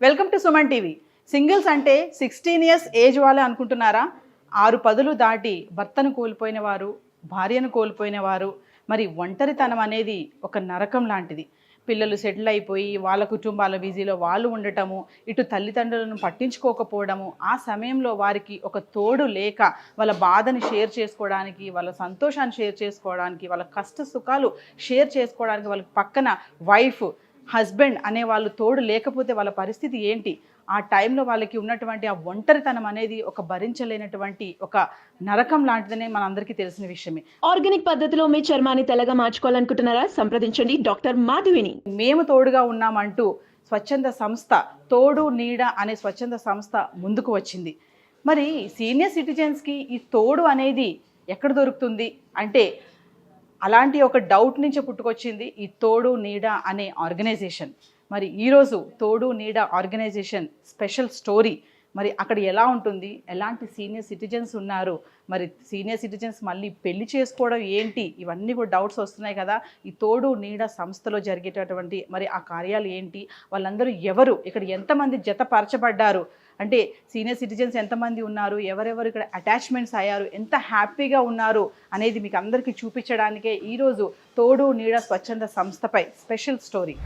Welcome to Suman TV. Singles అంటే 16 years age వాళ్ళే అనుకుంటున్నారా? 6 పదులు దాటి భర్తను కోల్పోయిన వారు, భార్యను కోల్పోయిన వారు, మరి ఒంటరితనం అనేది ఒక నరకం లాంటిది. పిల్లలు సెటిల్ అయిపోయి వాళ్ళ కుటుంబాల బిజీలో వాళ్ళు ఉండటము, ఇటు తల్లిదండ్రులను పట్టించుకోకపోవడము, ఆ సమయంలో వారికి ఒక తోడు లేక వాళ్ళ బాధని షేర్ చేసుకోవడానికి, వాళ్ళ సంతోషాన్ని షేర్ చేసుకోవడానికి, వాళ్ళ కష్ట సుఖాలు షేర్ చేసుకోవడానికి వాళ్ళకి పక్కన వైఫ్, హస్బెండ్ అనే వాళ్ళు తోడు లేకపోతే వాళ్ళ పరిస్థితి ఏంటి? ఆ టైంలో వాళ్ళకి ఉన్నటువంటి ఆ ఒంటరితనం అనేది ఒక భరించలేనటువంటి ఒక నరకం లాంటిదని మనందరికీ తెలిసిన విషయమే. ఆర్గానిక్ పద్ధతిలో మీ చర్మాన్ని తెల్లగా మార్చుకోవాలనుకుంటున్నారా? సంప్రదించండి డాక్టర్ మాధవిని. మేము తోడుగా ఉన్నామంటూ స్వచ్ఛంద సంస్థ తోడు నీడ అనే స్వచ్ఛంద సంస్థ ముందుకు వచ్చింది. మరి సీనియర్ సిటిజన్స్కి ఈ తోడు అనేది ఎక్కడ దొరుకుతుంది అంటే అలాంటి ఒక డౌట్ నుంచి పుట్టుకొచ్చింది ఈ తోడు నీడ అనే ఆర్గనైజేషన్. మరి ఈరోజు తోడు నీడ ఆర్గనైజేషన్ స్పెషల్ స్టోరీ, మరి అక్కడ ఎలా ఉంటుంది, ఎలాంటి సీనియర్ సిటిజన్స్ ఉన్నారు, మరి సీనియర్ సిటిజన్స్ మళ్ళీ పెళ్లి చేసుకోవడం ఏంటి, ఇవన్నీ కూడా డౌట్స్ వస్తున్నాయి కదా. ఈ తోడు నీడ సంస్థలో జరిగేటటువంటి మరి ఆ కార్యాలు ఏంటి, వాళ్ళందరూ ఎవరు, ఇక్కడ ఎంతమంది జతపరచబడ్డారు, అంటే సీనియర్ సిటిజన్స్ ఎంతమంది ఉన్నారు, ఎవరెవరు ఇక్కడ అటాచ్మెంట్స్ అయ్యారు, ఎంత హ్యాపీగా ఉన్నారు అనేది మీకు అందరికీ చూపించడానికే ఈరోజు తోడు నీడ స్వచ్ఛంద సంస్థపై స్పెషల్ స్టోరీ.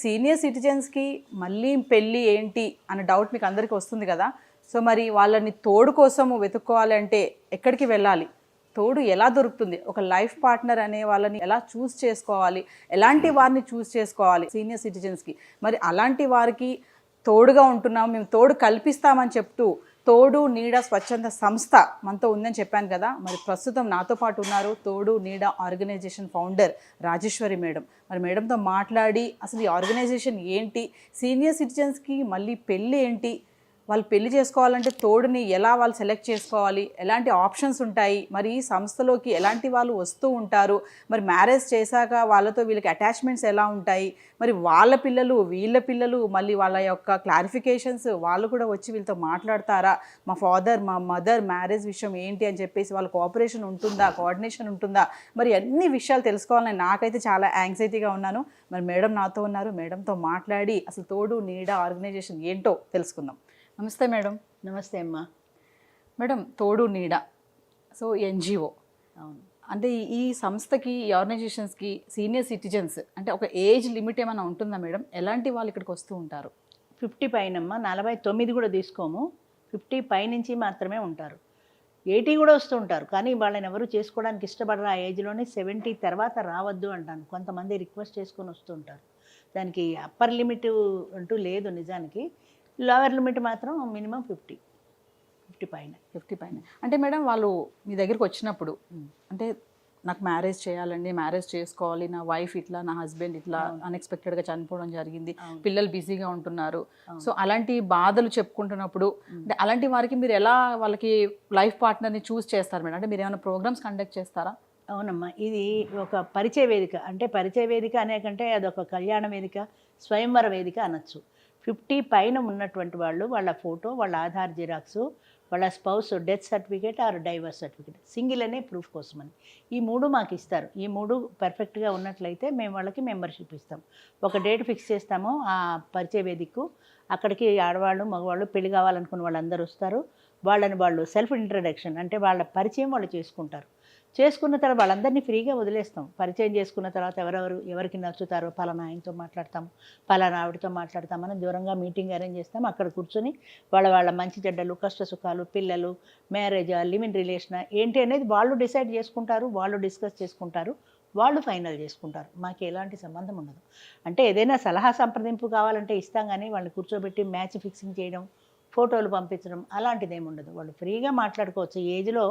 సీనియర్ సిటిజన్స్కి మళ్ళీ పెళ్ళి ఏంటి అన్న డౌట్ మీకు అందరికీ వస్తుంది కదా. సో మరి వాళ్ళని తోడు కోసము వెతుక్కోవాలంటే ఎక్కడికి వెళ్ళాలి, తోడు ఎలా దొరుకుతుంది, ఒక లైఫ్ పార్ట్నర్ అనే వాళ్ళని ఎలా చూస్ చేసుకోవాలి, ఎలాంటి వారిని చూస్ చేసుకోవాలి సీనియర్ సిటిజన్స్కి, మరి అలాంటి వారికి తోడుగా ఉంటున్నాం, మేము తోడు కల్పిస్తామని చెప్తూ తోడు నీడ స్వచ్ఛంద సంస్థ మనతో ఉందని చెప్పాను కదా. మరి ప్రస్తుతం నాతో పాటు ఉన్నారు తోడు నీడ ఆర్గనైజేషన్ ఫౌండర్ రాజేశ్వరి మేడం. మరి మేడంతో మాట్లాడి అసలు ఈ ఆర్గనైజేషన్ ఏంటి, సీనియర్ సిటిజన్స్కి మళ్ళీ పెళ్ళి ఏంటి, వాళ్ళు పెళ్లి చేసుకోవాలంటే తోడుని ఎలా వాళ్ళు సెలెక్ట్ చేసుకోవాలి, ఎలాంటి ఆప్షన్స్ ఉంటాయి, మరి ఈ సంస్థలోకి ఎలాంటి వాళ్ళు వస్తూ ఉంటారు, మరి మ్యారేజ్ చేశాక వాళ్ళతో వీళ్ళకి అటాచ్మెంట్స్ ఎలా ఉంటాయి, మరి వాళ్ళ పిల్లలు వీళ్ళ పిల్లలు మళ్ళీ వాళ్ళ యొక్క క్లారిఫికేషన్స్ వాళ్ళు కూడా వచ్చి వీళ్ళతో మాట్లాడతారా, మా ఫాదర్ మా మదర్ మ్యారేజ్ విషయం ఏంటి అని చెప్పేసి వాళ్ళ కోఆపరేషన్ ఉంటుందా, కోఆర్డినేషన్ ఉంటుందా, మరి అన్ని విషయాలు తెలుసుకోవాలని నాకైతే చాలా యాంగ్జైటీగా ఉన్నాను. మరి మేడం నాతో ఉన్నారు, మేడంతో మాట్లాడి అసలు తోడు నీడ ఆర్గనైజేషన్ ఏంటో తెలుసుకుందాం. నమస్తే మేడం. నమస్తే అమ్మా. మేడం, తోడు నీడ సో ఎన్జిఓ, అవును, అంటే ఈ సంస్థకి ఈ ఆర్గనైజేషన్స్కి సీనియర్ సిటిజన్స్ అంటే ఒక ఏజ్ లిమిట్ ఏమైనా ఉంటుందా మేడం? ఎలాంటి వాళ్ళు ఇక్కడికి వస్తూ ఉంటారు? 50 పైనమ్మా, 49 కూడా తీసుకోము, 50 పైనుంచి మాత్రమే ఉంటారు. 80 కూడా వస్తూ ఉంటారు, కానీ వాళ్ళని ఎవరు చేసుకోవడానికి ఇష్టపడరు. ఆ ఏజ్లోనే 70 తర్వాత రావద్దు అంటాను. కొంతమంది రిక్వెస్ట్ చేసుకొని వస్తూ ఉంటారు. దానికి అప్పర్ లిమిట్ అంటూ లేదు నిజానికి. లోవర్ లిమిట్ మాత్రం మినిమం 50 పైన. 50 పైన అంటే మేడం వాళ్ళు మీ దగ్గరికి వచ్చినప్పుడు అంటే నాకు మ్యారేజ్ చేయాలండి, మ్యారేజ్ చేసుకోవాలి, నా వైఫ్ ఇట్లా, నా హస్బెండ్ ఇట్లా అన్ఎక్స్పెక్టెడ్గా చనిపోవడం జరిగింది, పిల్లలు బిజీగా ఉంటున్నారు, సో అలాంటి బాధలు చెప్పుకుంటున్నప్పుడు అంటే అలాంటి వారికి మీరు ఎలా వాళ్ళకి లైఫ్ పార్ట్నర్ని చూస్ చేస్తారు మేడం? అంటే మీరు ఏమైనా ప్రోగ్రామ్స్ కండక్ట్ చేస్తారా? అవునమ్మా, ఇది ఒక పరిచయ వేదిక. అంటే పరిచయ వేదిక అనేకంటే అదొక కళ్యాణ వేదిక, స్వయంవర వేదిక అనొచ్చు. 50 పైన ఉన్నటువంటి వాళ్ళు, వాళ్ళ ఫోటో, వాళ్ళ ఆధార్ జిరాక్సు, వాళ్ళ spouse death certificate or divorce certificate, single అనే ప్రూఫ్ కోసమని ఈ 3 మాకు ఇస్తారు. ఈ 3 పర్ఫెక్ట్గా ఉన్నట్లయితే మేము వాళ్ళకి మెంబర్షిప్ ఇస్తాం. ఒక డేట్ ఫిక్స్ చేస్తాము ఆ పరిచయ వేదికకు. అక్కడికి ఆడవాళ్ళు మగవాళ్ళు పెళ్లి కావాలనుకున్న వాళ్ళందరూ వస్తారు. వాళ్ళని వాళ్ళు సెల్ఫ్ ఇంట్రడక్షన్ అంటే వాళ్ళ పరిచయం వాళ్ళు చేసుకుంటారు. చేసుకున్న తర్వాత వాళ్ళందరినీ ఫ్రీగా వదిలేస్తాం. పరిచయం చేసుకున్న తర్వాత ఎవరికి నచ్చుతారో పలానా ఆయనతో మాట్లాడతాం, పలానా ఆవిడతో మాట్లాడతాం, మనం దూరంగా మీటింగ్ అరేంజ్ చేస్తాం. అక్కడ కూర్చొని వాళ్ళ మంచి చెడ్డలు, కష్ట సుఖాలు, పిల్లలు, మ్యారేజా, లివ్ ఇన్ రిలేషనా ఏంటి అనేది వాళ్ళు డిసైడ్ చేసుకుంటారు, వాళ్ళు డిస్కస్ చేసుకుంటారు, వాళ్ళు ఫైనల్ చేసుకుంటారు. మాకు ఎలాంటి సంబంధం ఉండదు. అంటే ఏదైనా సలహా సంప్రదింపు కావాలంటే ఇస్తాం, కానీ వాళ్ళని కూర్చోబెట్టి మ్యాచ్ ఫిక్సింగ్ చేయడం, ఫోటోలు పంపించడం అలాంటిది ఏమి ఉండదు. వాళ్ళు ఫ్రీగా మాట్లాడుకోవచ్చు. ఈ ఏజ్లో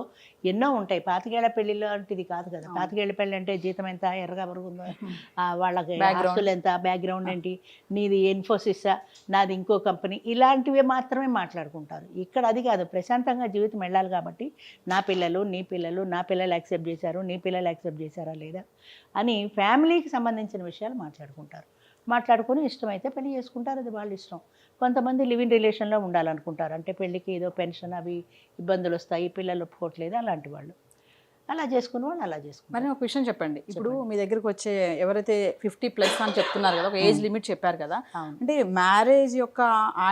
ఎన్నో ఉంటాయి. 25 పెళ్లి లాంటిది కాదు కదా. 25 పెళ్ళి అంటే జీతం ఎంత, ఎర్రగా బరుగుందో, వాళ్ళకి ఆస్తులు ఎంత, బ్యాక్గ్రౌండ్ ఏంటి, నీది ఇన్ఫోసిసా, నాది ఇంకో కంపెనీ, ఇలాంటివి మాత్రమే మాట్లాడుకుంటారు. ఇక్కడ అది కాదు. ప్రశాంతంగా జీవితం వెళ్ళాలి కాబట్టి నా పిల్లలు, నీ పిల్లలు, నా పిల్లలు యాక్సెప్ట్ చేశారు, నీ పిల్లలు యాక్సెప్ట్ చేశారా లేదా అని ఫ్యామిలీకి సంబంధించిన విషయాలు మాట్లాడుకుంటారు. మాట్లాడుకొని ఇష్టమైతే పెళ్లి చేసుకుంటారు, అది వాళ్ళ ఇష్టం. కొంతమంది లివింగ్ రిలేషన్లో ఉండాలనుకుంటారు. అంటే పెళ్ళికి ఏదో పెన్షన్ అవి ఇబ్బందులు వస్తాయి, పిల్లలు ఒప్పుకోవట్లేదు, అలాంటి వాళ్ళు అలా చేసుకున్న వాళ్ళు అలా చేసుకుంటారు. మరి ఒక విషయం చెప్పండి, ఇప్పుడు మీ దగ్గరకు వచ్చే ఎవరైతే 50+ అని చెప్తున్నారు కదా, ఒక ఏజ్ లిమిట్ చెప్పారు కదా, అంటే మ్యారేజ్ యొక్క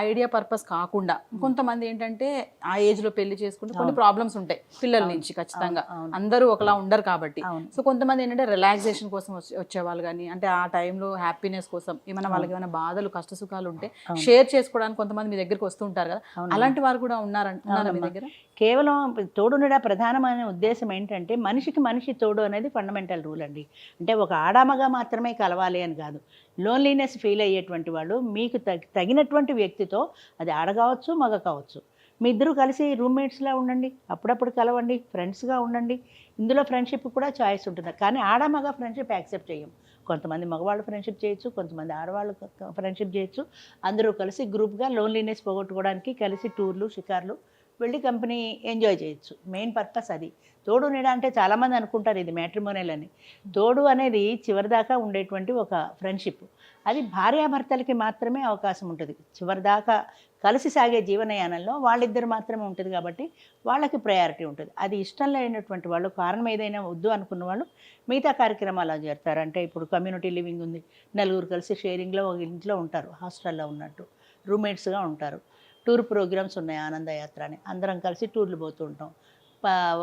ఐడియా పర్పస్ కాకుండా కొంతమంది ఏంటంటే ఆ ఏజ్ లో పెళ్లి చేసుకుంటే కొన్ని ప్రాబ్లమ్స్ ఉంటాయి పిల్లల నుంచి, ఖచ్చితంగా అందరూ ఒకలా ఉండరు కాబట్టి. సో కొంతమంది ఏంటంటే రిలాక్సేషన్ కోసం వచ్చేవాళ్ళు కానీ, అంటే ఆ టైంలో హ్యాపీనెస్ కోసం ఏమైనా వాళ్ళకి ఏమైనా బాధలు కష్ట సుఖాలు ఉంటే షేర్ చేసుకోవడానికి కొంతమంది మీ దగ్గరకు వస్తూ ఉంటారు కదా, అలాంటి వారు కూడా ఉన్నారా మీ దగ్గర? కేవలం తోడునిడా ప్రధానమైన ఉద్దేశం ఏంటంటే మనిషికి మనిషి తోడు అనేది ఫండమెంటల్ రూల్ అండి. అంటే ఒక ఆడామగా మాత్రమే కలవాలి అని కాదు. లోన్లీనెస్ ఫీల్ అయ్యేటువంటి వాళ్ళు మీకు తగినటువంటి వ్యక్తితో, అది ఆడ కావచ్చు మగ కావచ్చు, మీ ఇద్దరు కలిసి రూమ్మేట్స్లా ఉండండి, అప్పుడప్పుడు కలవండి, ఫ్రెండ్స్గా ఉండండి. ఇందులో ఫ్రెండ్షిప్ కూడా చాయిస్ ఉంటుంది. కానీ ఆడ మగ ఫ్రెండ్షిప్ యాక్సెప్ట్ చేయం. కొంతమంది మగవాళ్ళు ఫ్రెండ్షిప్ చేయొచ్చు, కొంతమంది ఆడవాళ్ళు ఫ్రెండ్షిప్ చేయొచ్చు. అందరూ కలిసి గ్రూప్గా లోన్లీనెస్ పోగొట్టుకోవడానికి కలిసి టూర్లు షికార్లు వెళ్ళి కంపెనీ ఎంజాయ్ చేయొచ్చు. మెయిన్ పర్పస్ అది. తోడు నీడ అంటే చాలామంది అనుకుంటారు ఇది మ్యాట్రిమోనియల్ అని. తోడు అనేది చివరిదాకా ఉండేటువంటి ఒక ఫ్రెండ్షిప్. అది భార్యాభర్తలకి మాత్రమే అవకాశం ఉంటుంది. చివరిదాకా కలిసి సాగే జీవనయానంలో వాళ్ళిద్దరు మాత్రమే ఉంటుంది కాబట్టి వాళ్ళకి ప్రయారిటీ ఉంటుంది. అది ఇష్టం లేనటువంటి వాళ్ళు, కారణం ఏదైనా వద్దు అనుకున్న వాళ్ళు మిగతా కార్యక్రమాలు అలా చేస్తారు. అంటే ఇప్పుడు కమ్యూనిటీ లివింగ్ ఉంది, నలుగురు కలిసి షేరింగ్లో ఒక ఇంట్లో ఉంటారు, హాస్టల్లో ఉన్నట్టు రూమ్మేట్స్గా ఉంటారు. టూర్ ప్రోగ్రామ్స్ ఉన్నాయి, ఆనందయాత్ర అని, అందరం కలిసి టూర్లు పోతూ ఉంటాం.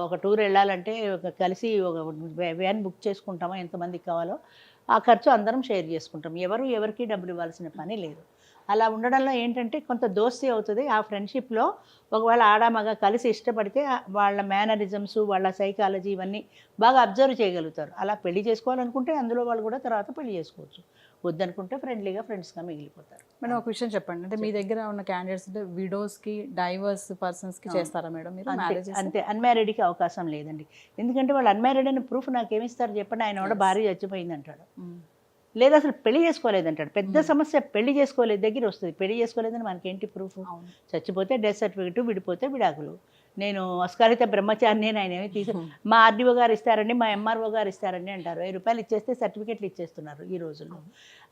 ఒక టూర్ వెళ్ళాలంటే కలిసి ఒక వ్యాన్ బుక్ చేసుకుంటామో, ఎంతమందికి కావాలో ఆ ఖర్చు అందరం షేర్ చేసుకుంటాం. ఎవరికి డబ్బులు ఇవ్వాల్సిన పని లేదు. అలా ఉండడంలో ఏంటంటే కొంత దోస్తీ అవుతుంది. ఆ ఫ్రెండ్షిప్లో ఒకవేళ ఆడామగ కలిసి ఇష్టపడితే వాళ్ళ మేనరిజమ్స్, వాళ్ళ సైకాలజీ ఇవన్నీ బాగా అబ్జర్వ్ చేయగలుగుతారు. అలా పెళ్లి చేసుకోవాలనుకుంటే అందులో వాళ్ళు కూడా తర్వాత పెళ్లి చేసుకోవచ్చు. వద్దనుకుంటే ఫ్రెండ్లీగా ఫ్రెండ్స్గా మిగిలిపోతారు. మేడం ఒక విషయం చెప్పండి, అంటే మీ దగ్గర ఉన్న క్యాండిడేట్స్ అంటే విడోస్కి, డైవర్స్ పర్సన్స్కి చేస్తారా మేడం మీరు మ్యారేజ్? అంతే, అన్మ్యారీడ్కి అవకాశం లేదండి. ఎందుకంటే వాళ్ళు అన్మ్యారీడ్ అని ప్రూఫ్ నాకేమిస్తారు చెప్పండి? ఆయన కూడా భార్య చచ్చిపోయింది అంటాడు, లేదా అసలు పెళ్లి చేసుకోలేదంటాడు. పెద్ద సమస్య పెళ్లి చేసుకోలేదు దగ్గర వస్తుంది. పెళ్లి చేసుకోలేదని మనకేంటి ప్రూఫ్? చచ్చిపోతే డెత్ సర్టిఫికెట్, విడిపోతే విడాకులు. నేను అస్కారిత బ్రహ్మచారిని అని ఆయన ఏమి మా ఆర్డీఓ గారు ఇస్తారండి, మా ఎంఆర్ఓ గారు ఇస్తారండి అంటారు. 1000 రూపాయలు ఇచ్చేస్తే సర్టిఫికెట్లు ఇచ్చేస్తున్నారు ఈ రోజుల్లో.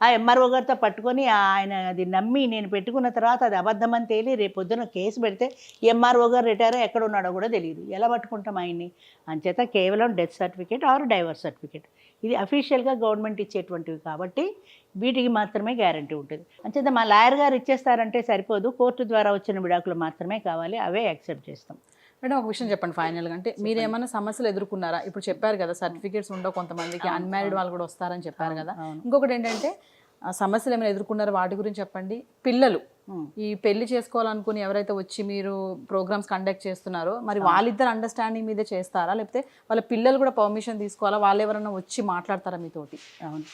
ఆ ఎంఆర్ఓ గారితో పట్టుకొని ఆయన అది నమ్మి నేను పెట్టుకున్న తర్వాత అది అబద్ధమని తేలి రేపు పొద్దున కేసు పెడితే ఎంఆర్ఓ గారు రిటైర్ ఎక్కడ ఉన్నాడో కూడా తెలియదు. ఎలా పట్టుకుంటాం ఆయన్ని? అంచేత కేవలం death certificate or divorce certificate, ఇది అఫీషియల్గా గవర్నమెంట్ ఇచ్చేటువంటివి కాబట్టి వీటికి మాత్రమే గ్యారంటీ ఉంటుంది. అంచేత మా లాయర్ గారు ఇచ్చేస్తారంటే సరిపోదు, కోర్టు ద్వారా వచ్చిన విడాకులు మాత్రమే కావాలి, అవే యాక్సెప్ట్ చేస్తాం. మేడం ఒక విషయం చెప్పండి ఫైనల్గా, అంటే మీరు ఏమైనా సమస్యలు ఎదుర్కొన్నారా? ఇప్పుడు చెప్పారు కదా సర్టిఫికేట్స్ ఉండవు, కొంతమందికి అన్మ్యారీడ్ వాళ్ళు కూడా వస్తారని చెప్పారు కదా. ఇంకొకటి ఏంటంటే సమస్యలు ఏమైనా ఎదుర్కొన్నారో వాటి గురించి చెప్పండి. పిల్లలు ఈ పెళ్లి చేసుకోవాలనుకుని ఎవరైతే వచ్చి మీరు ప్రోగ్రామ్స్ కండక్ట్ చేస్తున్నారో, మరి వాళ్ళిద్దరు అండర్స్టాండింగ్ మీదే చేస్తారా, లేకపోతే వాళ్ళ పిల్లలు కూడా పర్మిషన్ తీసుకోవాలా, వాళ్ళు ఎవరైనా వచ్చి మాట్లాడతారా మీతోటి? అవును,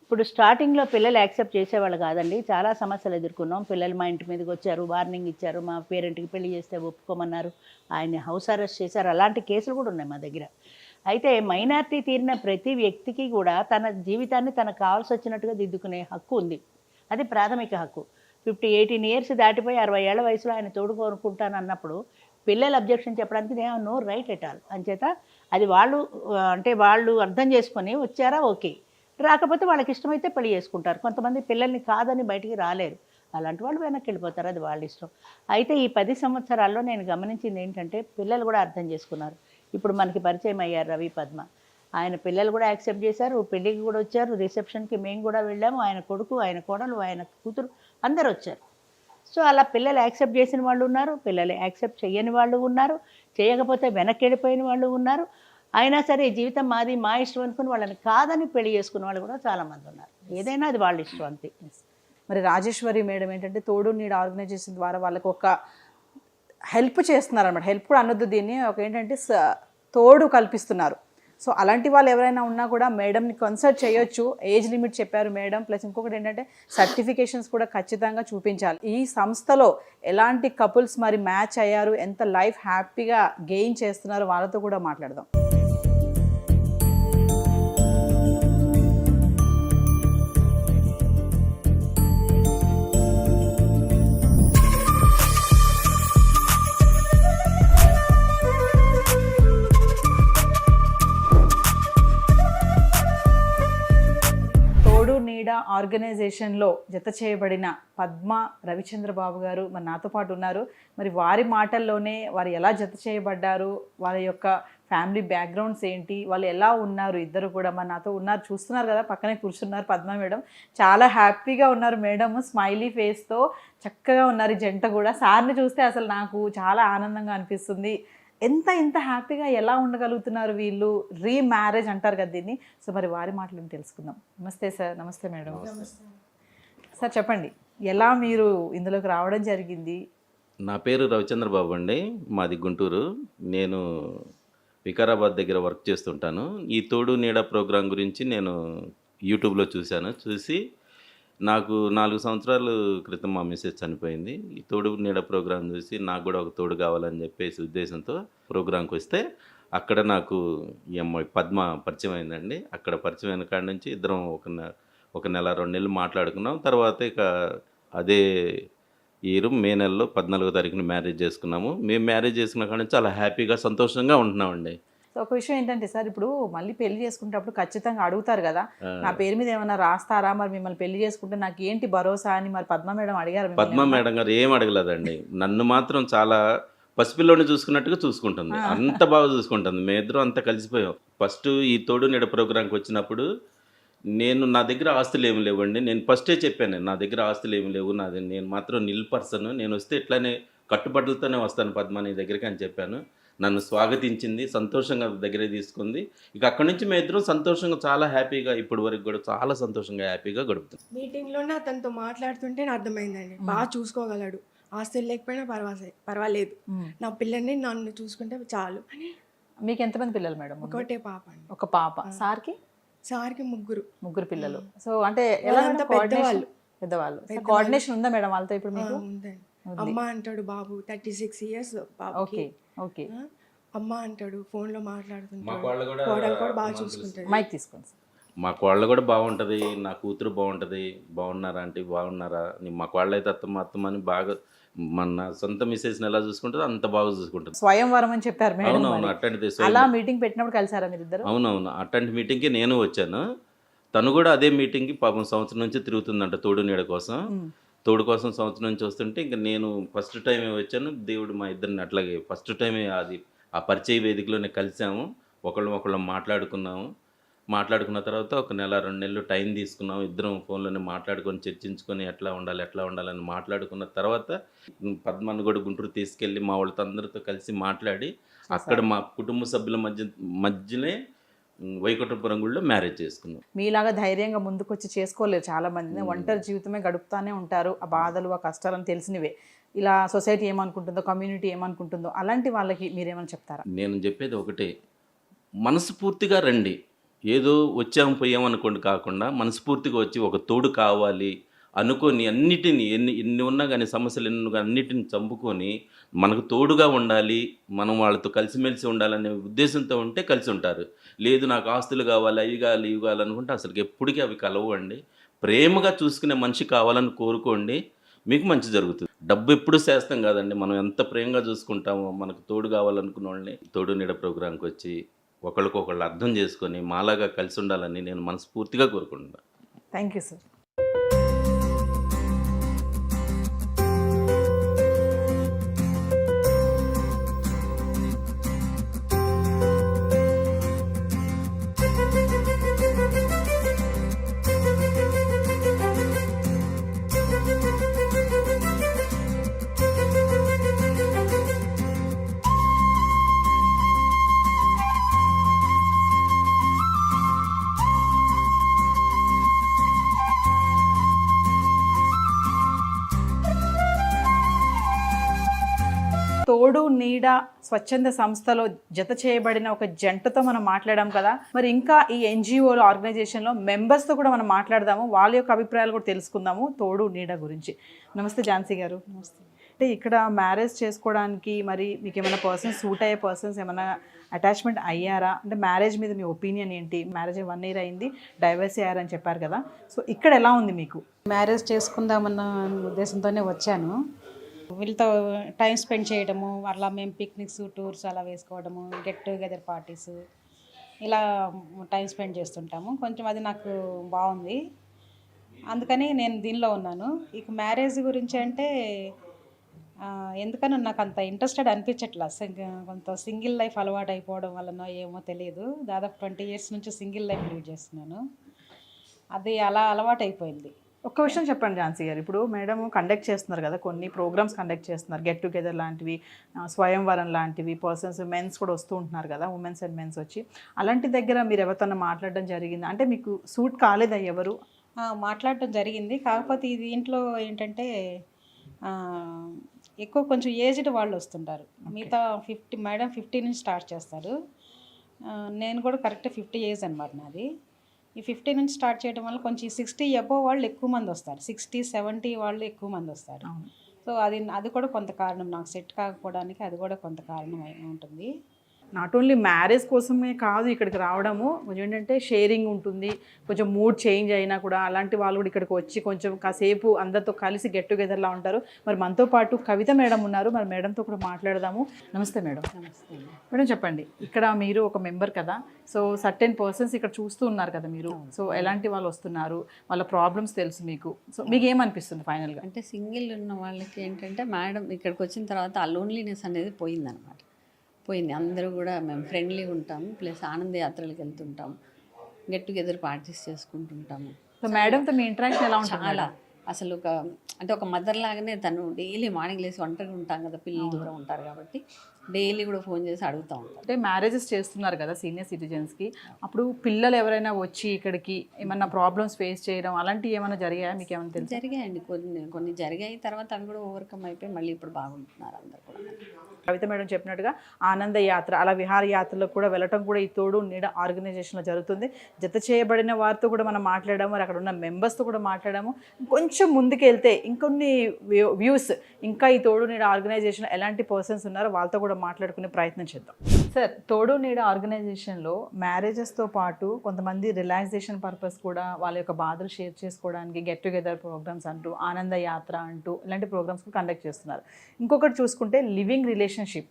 ఇప్పుడు స్టార్టింగ్లో పిల్లలు యాక్సెప్ట్ చేసేవాళ్ళు కాదండి. చాలా సమస్యలు ఎదుర్కొన్నాం. పిల్లలు మా ఇంటి మీదకి వచ్చారు, వార్నింగ్ ఇచ్చారు, మా పేరెంట్కి పెళ్లి చేస్తే ఒప్పుకోమన్నారు, ఆయన్ని హౌస్ అరెస్ట్ చేశారు. అలాంటి కేసులు కూడా ఉన్నాయి మా దగ్గర. అయితే మైనారిటీ తీరిన ప్రతి వ్యక్తికి కూడా తన జీవితాన్ని తనకు కావాల్సి వచ్చినట్టుగా దిద్దుకునే హక్కు ఉంది. అది ప్రాథమిక హక్కు. 18 ఇయర్స్ దాటిపోయి 60 ఏళ్ల వయసులో ఆయన తోడు కోరుకుంటాను అన్నప్పుడు పిల్లలు అబ్జెక్షన్ చెప్పడానికి they have no right at all. అంచేత అది వాళ్ళు అర్థం చేసుకొని వచ్చారా ఓకే, రాకపోతే వాళ్ళకి ఇష్టమైతే పెళ్లి చేసుకుంటారు. కొంతమంది పిల్లల్ని కాదని బయటికి రాలేరు, అలాంటి వాళ్ళు వెనక్కి వెళ్ళిపోతారు, అది వాళ్ళ ఇష్టం. అయితే ఈ 10 సంవత్సరాల్లో నేను గమనించింది ఏంటంటే పిల్లలు కూడా అర్థం చేసుకున్నారు. ఇప్పుడు మనకి పరిచయం అయ్యారు రవి పద్మ, ఆయన పిల్లలు కూడా యాక్సెప్ట్ చేశారు, పెళ్ళికి కూడా వచ్చారు, రిసెప్షన్కి మేము కూడా వెళ్ళాము, ఆయన కొడుకు, ఆయన కోడలు, ఆయన కూతురు అందరు వచ్చారు. సో అలా పిల్లలు యాక్సెప్ట్ చేసిన వాళ్ళు ఉన్నారు, పిల్లలు యాక్సెప్ట్ చేయని వాళ్ళు ఉన్నారు, చేయకపోతే వెనక్కి వెళ్ళిపోయిన వాళ్ళు ఉన్నారు. అయినా సరే జీవితం మాది, మా ఇష్టం అనుకుని వాళ్ళని కాదని పెళ్లి చేసుకున్న వాళ్ళు కూడా చాలామంది ఉన్నారు. ఏదైనా అది వాళ్ళ ఇష్టం అంతే. మరి రాజేశ్వరి మేడం ఏంటంటే తోడు నీడ ఆర్గనైజేషన్ ద్వారా వాళ్ళకి ఒక హెల్ప్ చేస్తున్నారు అనమాట. హెల్ప్ కూడా అనొద్దు దీన్ని, ఒక ఏంటంటే తోడు కల్పిస్తున్నారు. సో అలాంటి వాళ్ళు ఎవరైనా ఉన్నా కూడా మేడంని కన్సల్ట్ చేయొచ్చు. ఏజ్ లిమిట్ చెప్పారు మేడం, ప్లస్ ఇంకొకటి ఏంటంటే సర్టిఫికేషన్స్ కూడా ఖచ్చితంగా చూపించాలి. ఈ సంస్థలో ఎలాంటి కపుల్స్ మరి మ్యాచ్ అయ్యారు, ఎంత లైఫ్ హ్యాపీగా గెయిన్ చేస్తున్నారు, వాళ్ళతో కూడా మాట్లాడదాం. ఆర్గనైజేషన్లో జత చేయబడిన పద్మ రవిచంద్ర బాబు గారు మరి నాతో పాటు ఉన్నారు. మరి వారి మాటల్లోనే వారు ఎలా జత చేయబడ్డారు, వారి యొక్క ఫ్యామిలీ బ్యాక్గ్రౌండ్స్ ఏంటి, వాళ్ళు ఎలా ఉన్నారు, ఇద్దరు కూడా మరి నాతో ఉన్నారు, చూస్తున్నారు కదా, పక్కనే కూర్చున్నారు పద్మ మేడం. చాలా హ్యాపీగా ఉన్నారు మేడం, స్మైలీ ఫేస్తో చక్కగా ఉన్నారు ఈ జంట కూడా. సార్ని చూస్తే అసలు నాకు చాలా ఆనందంగా అనిపిస్తుంది. ఇంత హ్యాపీగా ఎలా ఉండగలుగుతున్నారు వీళ్ళు, రీమ్యారేజ్ అంటారు కదా దీన్ని. సో మరి వారి మాటలు తెలుసుకుందాం. నమస్తే సార్. నమస్తే మేడం. సార్ చెప్పండి, ఎలా మీరు ఇందులోకి రావడం జరిగింది? నా పేరు రవిచంద్ర బాబు అండి, మాది గుంటూరు. నేను వికారాబాద్ దగ్గర వర్క్ చేస్తుంటాను. ఈ తోడు నీడ ప్రోగ్రాం గురించి నేను యూట్యూబ్లో చూసి నాకు 4 సంవత్సరాల క్రితం మా మిస్సెస్ చనిపోయింది. ఈ తోడు నీడ ప్రోగ్రాం చూసి నాకు కూడా ఒక తోడు కావాలని చెప్పేసి ఉద్దేశంతో ప్రోగ్రాంకి వస్తే అక్కడ నాకు ఈ అమ్మాయి పద్మ పరిచయం అయిందండి. అక్కడ పరిచయం అయిన కాడి నుంచి ఇద్దరం ఒక నెల 2 నెలలు మాట్లాడుకున్నాం. తర్వాత ఇక అదే ఇయర్ మే నెలలో 14వ తారీఖున మ్యారేజ్ చేసుకున్నాము. మేము మ్యారేజ్ చేసుకున్న కాడి నుంచి చాలా హ్యాపీగా సంతోషంగా ఉంటున్నామండి. సో ఒక విషయం ఏంటంటే సార్, ఇప్పుడు మళ్ళీ పెళ్లి చేసుకునేటప్పుడు ఖచ్చితంగా అడుగుతారు కదా, నా పేరు మీద ఏమైనా రాస్తారా, మరి మిమ్మల్ని పెళ్లి చేసుకుంటే నాకు ఏంటి భరోసా అని మరి పద్మ మేడం అడిగారు? పద్మ మేడం గారు ఏం అడగలేదండి, నన్ను మాత్రం చాలా పసిపిల్లోని చూసుకున్నట్టుగా చూసుకుంటుంది, అంత బాగా చూసుకుంటుంది. మేమిద్దరం అంతా కలిసిపోయాం. ఫస్ట్ ఈ తోడు నీడ ప్రోగ్రాంకి వచ్చినప్పుడు నా దగ్గర ఆస్తులు ఏమి లేవండి. నేను ఫస్టే చెప్పాను, నా దగ్గర ఆస్తులు ఏమి లేవు, నేను మాత్రం నిల్ పర్సన్, నేను వస్తే ఇట్లానే కట్టుబడులతోనే వస్తాను పద్మ నీ దగ్గరికి అని చెప్పాను. నన్ను స్వాగతించింది, సంతోషంగా దగ్గర తీసుకుంది. ఇక అక్కడి నుంచి మేము ఇద్దరం సంతోషంగా చాలా హ్యాపీగా ఇప్పటి వరకు కూడా చాలా సంతోషంగా హ్యాపీగా గడుపుతాం. మీటింగ్లోనే అతనితో మాట్లాడుతుంటే నాకు అర్థమైందండి, బాగా చూసుకోగలడు, ఆస్తులు లేకపోయినా పర్వాలేదు, నా పిల్లల్ని నన్ను చూసుకుంటే చాలు అని. మీకు ఎంతమంది పిల్లలు మేడం? ఒకటే పాప అండి. ఒక పాప. సార్కి ముగ్గురు పిల్లలు. సో అంటే ఎలా పెద్దవాళ్ళు కోఆర్డినేషన్ ఉందా మేడం వాళ్ళతో ఇప్పుడు మీకు? ఉందండి. అమ్మ అంటాడు బాబు, 36 years బాబుకి. ఓకే. అమ్మ అంటాడు, ఫోన్ లో మాట్లాడుతుంటాడు. కోడలు కూడా బాగా చూసుకుంటాడు. మైక్ తీసుకోండి. మా కోళ్ళ కూడా బాగుంటుంది, నా కూతురు బాగుంటుంది. బాగున్నారా అంటే బాగున్నారా, మా కోళ్ళ అయితే అత్తమ్మ అని బాగా మన సొంత మిస్సెస్ని ఎలా చూసుకుంటుందో అంత బాగా చూసుకుంటుంది. స్వయంవరం అని చెప్పారు మేడం. అవునవును, అట్లాంటిది. అలా మీటింగ్ పెట్టినప్పుడు కలిసారా మీరు ఇద్దరు? అవునవును, అట్లాంటి మీటింగ్కి నేను వచ్చాను. తను కూడా అదే మీటింగ్కి పాపం సంవత్సరం నుంచి తిరుగుతుందంట తోడు నీడ కోసం. తోడు కోసం సంవత్సరం నుంచి వస్తుంటే ఇంకా నేను ఫస్ట్ టైమే వచ్చాను. దేవుడు మా ఇద్దరిని అట్లాగే ఫస్ట్ టైమే ఆ పరిచయ వేదికలోనే కలిసాము. ఒకళ్ళం మాట్లాడుకున్న తర్వాత ఒక నెల 2 నెలలు టైం తీసుకున్నాము. ఇద్దరం ఫోన్లోనే మాట్లాడుకొని చర్చించుకొని ఎట్లా ఉండాలని మాట్లాడుకున్న తర్వాత పద్మను కూడా గుంటూరు తీసుకెళ్ళి మా వాళ్ళతో అందరితో కలిసి మాట్లాడి అక్కడ మా కుటుంబ సభ్యుల మధ్యనే వైకుంఠపురం గుడిలో మ్యారేజ్ చేసుకున్నాం. మీలాగా ధైర్యంగా ముందుకు వచ్చి చేసుకోలేరు చాలా మంది. ఒంటరి జీవితమే గడుపుతానే ఉంటారు. ఆ బాధలు, ఆ కష్టాలను తెలిసినవే. ఇలా సొసైటీ ఏమనుకుంటుందో, కమ్యూనిటీ ఏమనుకుంటుందో, అలాంటి వాళ్ళకి మీరేమని చెప్తారా? నేను చెప్పేది ఒకటే, మనస్ఫూర్తిగా రండి. ఏదో వచ్చాము పోయామనుకోండి కాకుండా మనస్ఫూర్తిగా వచ్చి ఒక తోడు కావాలి అనుకొని అన్నిటినీ ఎన్ని ఉన్నా కానీ సమస్యలు ఎన్ని అన్నిటిని చంపుకొని మనకు తోడుగా ఉండాలి, మనం వాళ్ళతో కలిసిమెలిసి ఉండాలనే ఉద్దేశంతో ఉంటే కలిసి ఉంటారు. లేదు నాకు ఆస్తులు కావాలి, ఇవి కావాలి అనుకుంటే అసలు ఎప్పటికీ అవి కలవండి. ప్రేమగా చూసుకునే మనిషి కావాలని కోరుకోండి, మీకు మంచి జరుగుతుంది. డబ్బు ఎప్పుడు చేస్తాం కాదండి, మనం ఎంత ప్రేమగా చూసుకుంటామో మనకు తోడు కావాలనుకున్న వాళ్ళని తోడు నీడ ప్రోగ్రాంకి వచ్చి ఒకళ్ళకొకళ్ళు అర్థం చేసుకొని మాలాగా కలిసి ఉండాలని నేను మనస్ఫూర్తిగా కోరుకుంటున్నాను. Thank you sir. తోడు నీడ స్వచ్ఛంద సంస్థలో జత చేయబడిన ఒక జంటతో మనం మాట్లాడాం కదా, మరి ఇంకా ఈ ఎన్జిఓలో ఆర్గనైజేషన్లో మెంబర్స్తో కూడా మనం మాట్లాడదాము, వాళ్ళ యొక్క అభిప్రాయాలు కూడా తెలుసుకుందాము తోడు నీడ గురించి. నమస్తే ఝాన్సీ గారు. నమస్తే. అంటే ఇక్కడ మ్యారేజ్ చేసుకోవడానికి మరి మీకు ఏమైనా పర్సన్స్ సూట్ అయ్యే పర్సన్స్ ఏమైనా అటాచ్మెంట్ అయ్యారా? అంటే మ్యారేజ్ మీద మీ ఒపీనియన్ ఏంటి? మ్యారేజ్ 1 year అయింది, డైవర్స్ అయ్యారని చెప్పారు కదా, సో ఇక్కడ ఎలా ఉంది మీకు? మ్యారేజ్ చేసుకుందామన్న ఉద్దేశంతోనే వచ్చాను. వీళ్ళతో టైం స్పెండ్ చేయడము, అలా మేము పిక్నిక్స్ టూర్స్ అలా వేసుకోవడము, గెట్ టుగెదర్ పార్టీస్ ఇలా టైం స్పెండ్ చేస్తుంటాము. కొంచెం అది నాకు బాగుంది, అందుకని నేను దీనిలో ఉన్నాను. ఇక మ్యారేజ్ గురించి అంటే ఎందుకని నాకు అంత ఇంట్రెస్టెడ్ అనిపించట్లా. కొంత సింగిల్ లైఫ్ అలవాటు అయిపోవడం వలన ఏమో తెలియదు, దాదాపు 20 years నుంచి సింగిల్ లైఫ్ లీడ్ చేస్తున్నాను. అది అలా అలవాటు అయిపోయింది. ఒక్క విషయం చెప్పండి ఝాన్సీ గారు, ఇప్పుడు మేడం కండక్ట్ చేస్తున్నారు కదా, కొన్ని ప్రోగ్రామ్స్ కండక్ట్ చేస్తున్నారు, గెట్ టుగెదర్ లాంటివి, స్వయంవరం లాంటివి, పర్సన్స్ మెన్స్ కూడా వస్తూ ఉంటున్నారు కదా, ఉమెన్స్ అండ్ మెన్స్ వచ్చి, అలాంటి దగ్గర మీరు ఎవరితో మాట్లాడడం జరిగింది? అంటే మీకు సూట్ కాలేదా ఎవరు? మాట్లాడటం జరిగింది, కాకపోతే ఇది ఇంట్లో ఏంటంటే ఎక్కువ కొంచెం ఏజ్డ్ వాళ్ళు వస్తుంటారు. మిగతా 50 మేడం 50 నుంచి స్టార్ట్ చేస్తారు. నేను కూడా కరెక్ట్ 50 years అనమాట నాది. ఈ 50 నుంచి స్టార్ట్ చేయడం వల్ల కొంచెం 60 above వాళ్ళు ఎక్కువ మంది వస్తారు, 60-70 వాళ్ళు ఎక్కువ మంది వస్తారు. సో అది కూడా కొంత కారణం, నాకు సెట్ కాకపోవడానికి అది కూడా కొంత కారణం ఉంటుంది. నాట్ ఓన్లీ మ్యారేజ్ కోసమే కాదు ఇక్కడికి రావడము, కొంచెం ఏంటంటే షేరింగ్ ఉంటుంది, కొంచెం మూడ్ చేంజ్ అయినా కూడా అలాంటి వాళ్ళు కూడా ఇక్కడికి వచ్చి కొంచెం కాసేపు అందరితో కలిసి గెట్ టుగెదర్లా ఉంటారు. మరి మనతో పాటు కవిత మేడం ఉన్నారు, మరి మేడంతో కూడా మాట్లాడదాము. నమస్తే మేడం. నమస్తే మేడం చెప్పండి, ఇక్కడ మీరు ఒక మెంబర్ కదా, సో సర్టెన్ పర్సన్స్ ఇక్కడ చూస్తూ ఉన్నారు కదా మీరు, సో ఎలాంటి వాళ్ళు వస్తున్నారు, వాళ్ళ ప్రాబ్లమ్స్ తెలుసు మీకు, సో మీకు ఏమనిపిస్తుంది ఫైనల్గా? అంటే సింగిల్ ఉన్న వాళ్ళకి ఏంటంటే మేడం ఇక్కడికి వచ్చిన తర్వాత ఆ లోన్లీనెస్ అనేది పోయిందనమాట. పోయింది. అందరూ కూడా మేము ఫ్రెండ్లీ ఉంటాము, ప్లస్ ఆనంద యాత్రలకు వెళ్తుంటాము, గెట్ టుగెదర్ పార్టీస్ చేసుకుంటుంటాము. సో మేడంతో మీ ఇంటరాక్షన్ ఎలా ఉంటుంది? చాలా అసలు ఒక మదర్ లాగానే తను డైలీ మార్నింగ్ లేసి ఒంటరిగా ఉంటాం కదా, పిల్లలు దూరం ఉంటారు కాబట్టి డైలీ కూడా ఫోన్ చేసి అడుగుతూ ఉంటాం. అంటే మ్యారేజెస్ చేస్తున్నారు కదా సీనియర్ సిటిజన్స్కి, అప్పుడు పిల్లలు ఎవరైనా వచ్చి ఇక్కడికి ఏమన్నా ప్రాబ్లమ్స్ ఫేస్ చేయడం అలాంటివి ఏమైనా జరిగాయా? మీకు ఏమైనా తెలుసు? జరిగాయండి, కొన్ని జరిగాయి, తర్వాత అవి కూడా ఓవర్కమ్ అయిపోయి మళ్ళీ ఇప్పుడు బాగుంటున్నారు అందరు కూడా. కవిత మేడం చెప్పినట్టుగా ఆనంద యాత్ర, అలా విహార యాత్రలో కూడా వెళ్ళటం కూడా ఈ తోడు నీడ ఆర్గనైజేషన్లో జరుగుతుంది. జత చేయబడిన వారితో కూడా మనం మాట్లాడాము, మరి అక్కడ ఉన్న మెంబర్స్తో కూడా మాట్లాడాము. కొంచెం ముందుకు వెళ్తే ఇంకొన్ని వ్యూస్, ఇంకా ఈ తోడు నీడ ఆర్గనైజేషన్ ఎలాంటి పర్సన్స్ ఉన్నారో వాళ్ళతో కూడా మాట్లాడుకునే ప్రయత్నం చేద్దాం. సార్, తోడు నీడ ఆర్గనైజేషన్లో మ్యారేజెస్తో పాటు కొంతమంది రిలాక్సేషన్ పర్పస్ కూడా వాళ్ళ యొక్క బాధలు షేర్ చేసుకోవడానికి గెట్ టుగెదర్ ప్రోగ్రామ్స్ అంటూ, ఆనంద యాత్ర అంటూ ఇలాంటి ప్రోగ్రామ్స్ కండక్ట్ చేస్తున్నారు. ఇంకొకటి చూసుకుంటే లివింగ్ రిలేషన్షిప్.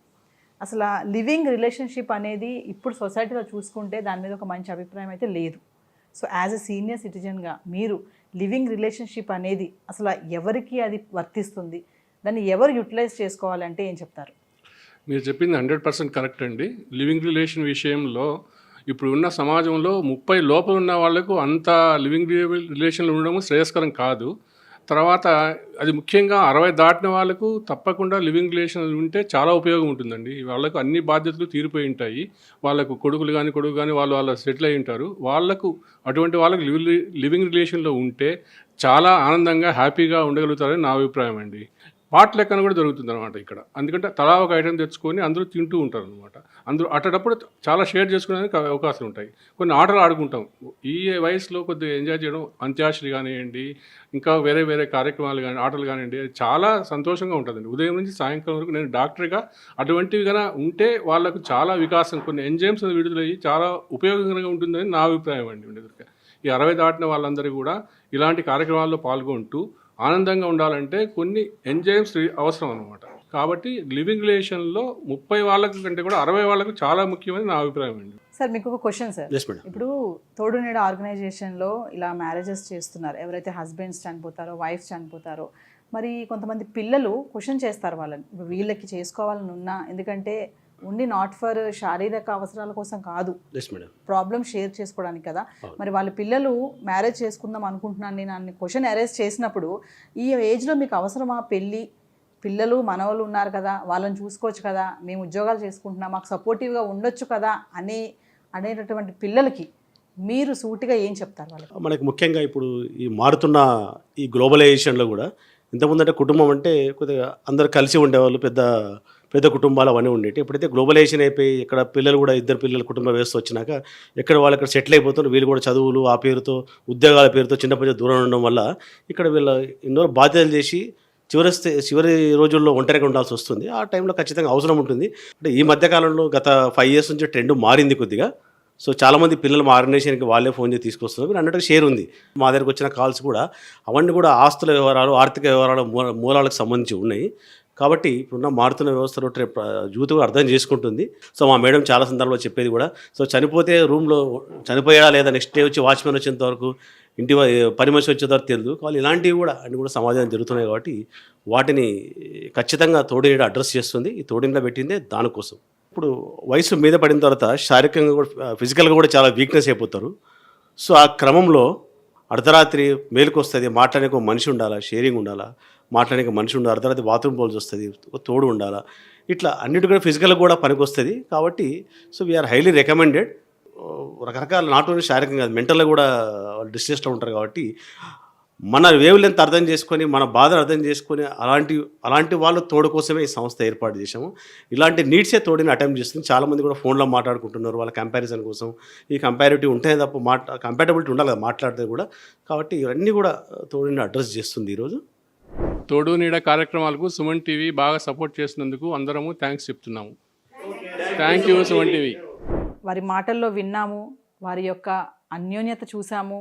అసలు లివింగ్ రిలేషన్షిప్ అనేది ఇప్పుడు సొసైటీలో చూసుకుంటే దాని మీద ఒక మంచి అభిప్రాయం అయితే లేదు. సో యాజ్ ఎ సీనియర్ సిటిజన్గా మీరు లివింగ్ రిలేషన్షిప్ అనేది అసలు ఎవరికి అది వర్తిస్తుంది, దాన్ని ఎవరు యూటిలైజ్ చేసుకోవాలంటే ఏం చెప్తారు? మీరు చెప్పింది 100% కరెక్ట్ అండి. లివింగ్ రిలేషన్ విషయంలో ఇప్పుడు ఉన్న సమాజంలో 30 లోపల ఉన్న వాళ్ళకు అంత లివింగ్ రిలేషన్లు ఉండడం శ్రేయస్కరం కాదు. తర్వాత అది ముఖ్యంగా 60 దాటిన వాళ్ళకు తప్పకుండా లివింగ్ రిలేషన్ ఉంటే చాలా ఉపయోగం ఉంటుందండి. వాళ్ళకు అన్ని బాధ్యతలు తీరిపోయి ఉంటాయి. వాళ్ళకు కొడుకు కానీ వాళ్ళు సెటిల్ అయి ఉంటారు. వాళ్ళకు అటువంటి వాళ్ళకు లివింగ్ రిలేషన్లో ఉంటే చాలా ఆనందంగా హ్యాపీగా ఉండగలుగుతారని నా అభిప్రాయం అండి. పార్ట్ లెక్కన కూడా జరుగుతుంది అనమాట ఇక్కడ. ఎందుకంటే తలా ఒక ఐటెం తెచ్చుకొని అందరూ తింటూ ఉంటారు అనమాట. అందరూ అట్టేటప్పుడు చాలా షేర్ చేసుకునేందుకు అవకాశాలు ఉంటాయి. కొన్ని ఆటలు ఆడుకుంటాం. ఈ వయసులో కొద్దిగా ఎంజాయ్ చేయడం, అంత్యాక్షరి కానివ్వండి, ఇంకా వేరే కార్యక్రమాలు కానీ, ఆటలు కానివ్వండి, చాలా సంతోషంగా ఉంటుందండి. ఉదయం నుంచి సాయంకాలం వరకు నేను డాక్టర్గా అటువంటివి కన్నా ఉంటే వాళ్ళకు చాలా వికాసం, కొన్ని ఎంజైమ్స్ విడుదలయ్యి చాలా ఉపయోగకరంగా ఉంటుందని నా అభిప్రాయం అండి. ఉండేది ఈ 60 దాటిన వాళ్ళందరూ కూడా ఇలాంటి కార్యక్రమాల్లో పాల్గొంటూ ఆనందంగా ఉండాలంటే కొన్ని ఎంజైమ్స్ అవసరం అనమాట. కాబట్టి లివింగ్ రిలేషన్లో 30 వాళ్ళకి కంటే కూడా 60 వాళ్ళకు చాలా ముఖ్యమని నా అభిప్రాయం అండి. సార్, మీకు ఒక క్వశ్చన్ సార్. ఇప్పుడు తోడు నీడ ఆర్గనైజేషన్లో ఇలా మ్యారేజెస్ చేస్తున్నారు, ఎవరైతే హస్బెండ్స్ చనిపోతారో, వైఫ్స్ చనిపోతారో, మరి కొంతమంది పిల్లలు క్వశ్చన్ చేస్తారు వాళ్ళని, ఇప్పుడు వీళ్ళకి చేసుకోవాలని ఉన్నా, ఎందుకంటే ఉండి నాట్ ఫర్ శారీరక అవసరాల కోసం కాదు, ప్రాబ్లమ్ షేర్ చేసుకోవడానికి కదా. మరి వాళ్ళ పిల్లలు మ్యారేజ్ చేసుకుందాం అనుకుంటున్నాను నేను అన్ని క్వశ్చన్ అరేజ్ చేసినప్పుడు, ఈ ఏజ్లో మీకు అవసరమా పెళ్ళి, పిల్లలు మనవాళ్ళు ఉన్నారు కదా, వాళ్ళని చూసుకోవచ్చు కదా, మేము ఉద్యోగాలు చేసుకుంటున్నాం, మాకు సపోర్టివ్గా ఉండొచ్చు కదా అనేటటువంటి పిల్లలకి మీరు సూటిగా ఏం చెప్తారు వాళ్ళకి? మనకి ముఖ్యంగా ఇప్పుడు ఈ మారుతున్న ఈ గ్లోబలైజేషన్లో కూడా ఇంతకుముందంటే కుటుంబం అంటే కొద్దిగా అందరు కలిసి ఉండేవాళ్ళు, పెద్ద పెద్ద కుటుంబాలు అవన్నీ ఉండేవి. ఎప్పుడైతే గ్లోబలైజేషన్ అయిపోయి ఇక్కడ పిల్లలు కూడా ఇద్దరు పిల్లల కుటుంబ వ్యవస్థ వచ్చినాక ఎక్కడ వాళ్ళు ఇక్కడ సెటిల్ అయిపోతున్నారు. వీళ్ళు కూడా చదువులు ఆ పేరుతో ఉద్యోగాల పేరుతో చిన్నప్పటి నుంచి దూరం ఉండడం వల్ల ఇక్కడ వీళ్ళ ఎన్నో బాధ్యతలు చేసి చివరి రోజుల్లో ఒంటరిగా ఉండాల్సి వస్తుంది. ఆ టైంలో ఖచ్చితంగా అవసరం ఉంటుంది. అంటే ఈ మధ్యకాలంలో గత 5 years నుంచి ట్రెండ్ మారింది కొద్దిగా. సో చాలామంది పిల్లలు మా ఆర్గనైజేషన్కి వాళ్ళే ఫోన్ చేసి తీసుకొస్తున్నారు. మీరు అన్నట్టుగా షేర్ ఉంది. మా దగ్గరకు వచ్చిన కాల్స్ కూడా అవన్నీ కూడా ఆస్తుల వ్యవహారాలు, ఆర్థిక వ్యవహారాల మూలాలకు సంబంధించి ఉన్నాయి. కాబట్టి ఇప్పుడున్న మారుతున్న వ్యవస్థలో యూత్ కూడా అర్థం చేసుకుంటుంది. సో మా మేడం చాలా సందర్భంలో చెప్పేది కూడా, సో చనిపోతే రూమ్లో చనిపోయాడా లేదా నెక్స్ట్ డే వచ్చి వాచ్మెన్ వచ్చేంత వరకు ఇంటి పని మనిషి వచ్చేంత వరకు తెలియదు. వాళ్ళు ఇలాంటివి కూడా అన్ని కూడా సమాజంలో జరుగుతున్నాయి. కాబట్టి వాటిని ఖచ్చితంగా తోడునీడ అడ్రస్ చేస్తుంది. ఈ తోడునీడ పెట్టిందే దానికోసం. ఇప్పుడు వయసు మీద పడిన తర్వాత శారీరకంగా కూడా ఫిజికల్గా కూడా చాలా వీక్నెస్ అయిపోతారు. సో ఆ క్రమంలో అర్ధరాత్రి మేలుకు వస్తుంది, మాట్లాడడానికి ఒక మనిషి ఉండాలా, షేరింగ్ ఉండాలా, మాట్లాడడానికి మనిషి ఉండాలి, అర్ధరాత్రి బాత్రూమ్ పోల్సి వస్తుంది, తోడు ఉండాలా, ఇట్లా అన్నిటి కూడా ఫిజికల్గా కూడా పనికి వస్తుంది. కాబట్టి సో వీఆర్ హైలీ రికమెండెడ్. రకరకాల నాట్ ఓన్లీ శారీరకంగా మెంటల్గా కూడా వాళ్ళు డిస్ట్రెస్లో ఉంటారు. కాబట్టి మన వేవ్ లెంత్ అర్థం చేసుకొని, మన బాధను అర్థం చేసుకొని అలాంటి వాళ్ళు తోడు కోసమే ఈ సంస్థ ఏర్పాటు చేశాము. ఇలాంటి నీడ్సే తోడుని అటెంప్ట్ చేస్తుంది. చాలామంది కూడా ఫోన్లో మాట్లాడుకుంటున్నారు వాళ్ళ కంపారిజన్ కోసం. ఈ కంపారిటివ్ ఉంటే తప్ప కంపాటబిలిటీ ఉండాలి కదా మాట్లాడితే కూడా. కాబట్టి ఇవన్నీ కూడా తోడుని అడ్రస్ చేస్తుంది ఈరోజు. తోడు నీడ కార్యక్రమాలకు సుమన్ టీవీ బాగా సపోర్ట్ చేసినందుకు అందరము థ్యాంక్స్ చెప్తున్నాము. Thank you Suman TV. వారి మాటల్లో విన్నాము, వారి యొక్క అన్యోన్యత చూసాము.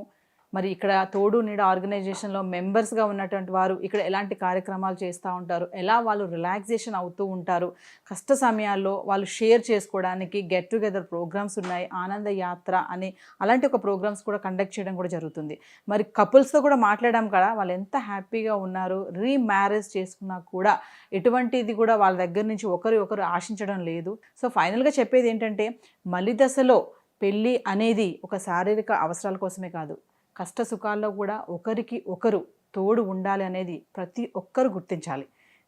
మరి ఇక్కడ తోడు నీడ ఆర్గనైజేషన్లో మెంబర్స్గా ఉన్నటువంటి వారు ఇక్కడ ఎలాంటి కార్యక్రమాలు చేస్తూ ఉంటారు, ఎలా వాళ్ళు రిలాక్సేషన్ అవుతూ ఉంటారు, కష్ట సమయాల్లో వాళ్ళు షేర్ చేసుకోవడానికి గెట్ టుగెదర్ ప్రోగ్రామ్స్ ఉన్నాయి. ఆనంద యాత్ర అని అలాంటి ఒక ప్రోగ్రామ్స్ కూడా కండక్ట్ చేయడం కూడా జరుగుతుంది. మరి కపుల్స్తో కూడా మాట్లాడాం కదా, వాళ్ళు ఎంత హ్యాపీగా ఉన్నారు. రీమ్యారేజ్ చేసుకున్నా కూడా ఎటువంటిది కూడా వాళ్ళ దగ్గర నుంచి ఒకరు ఆశించడం లేదు. సో ఫైనల్గా చెప్పేది ఏంటంటే, మలి దశలో పెళ్ళి అనేది ఒక శారీరక అవసరాల కోసమే కాదు, కష్ట సుఖాల్లో కూడా ఒకరికి ఒకరు తోడు ఉండాలి అనేది ప్రతి ఒక్కరు గుర్తించాలి.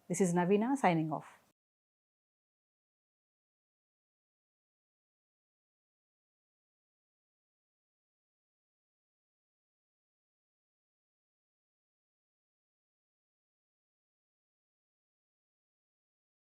This is Naveena signing of.